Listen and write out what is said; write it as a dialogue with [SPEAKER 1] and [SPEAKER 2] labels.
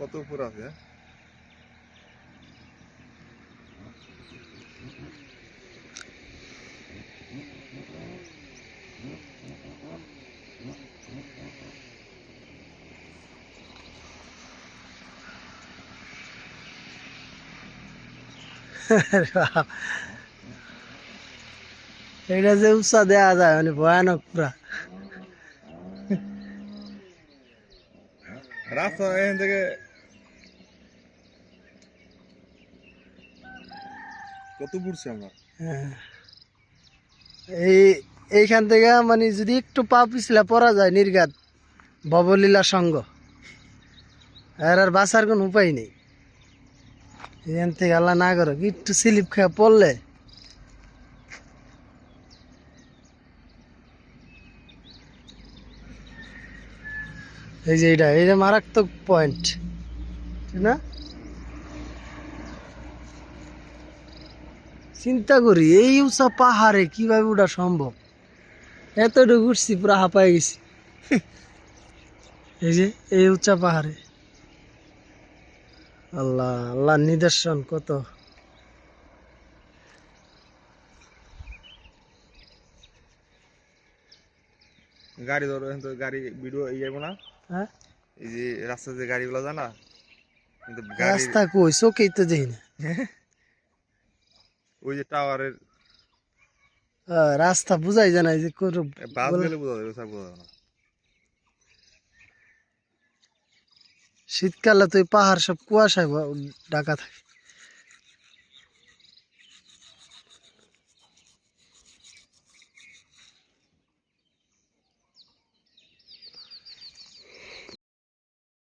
[SPEAKER 1] কত উপর আছে।
[SPEAKER 2] এটা যে উৎসাহ দেওয়া যায় মানে ভয়ানক পুরা।
[SPEAKER 1] রাস্তা এখান থেকে কত ঘুরছি আমরা।
[SPEAKER 2] হ্যাঁ, এই এইখান থেকে মানে যদি একটু পা পিছলে পড়া যায় নির্ঘাত ববলীলা সঙ্গ, আর বাঁচার কোনো উপায় নেই। এখান থেকে আল্লাহ না করো একটু স্লিপ খেয়ে পড়লে এই যে এটা মারাত্মক পয়েন্ট, ঠিক না? চিন্তা করি এই উঁচা পাহাড়ে কিভাবে ওঠা সম্ভব। এতটুকু উঠছি পুরা হাঁপায় গেছি। এই যে এই উঁচা পাহাড়ে আল্লাহ আল্লাহ নিদর্শন কত।
[SPEAKER 1] গাড়ি ধরো এখান থেকে গাড়ি ভিডিও যাবো না।
[SPEAKER 2] হ্যাঁ,
[SPEAKER 1] এই যে রাস্তা যে গাড়িগুলো জানা কিন্তু গাড়ির
[SPEAKER 2] রাস্তা কই চোখেই তো দেখি না।
[SPEAKER 1] ওই যে টাওয়ারের
[SPEAKER 2] রাস্তা বুঝাই যায় না এই যে
[SPEAKER 1] বাস গেলে বোঝা যাবে, স্যার বোঝা যাবে না।
[SPEAKER 2] শীতকালে তো এই পাহাড় সব কুয়াশায় ঢাকা থাকে।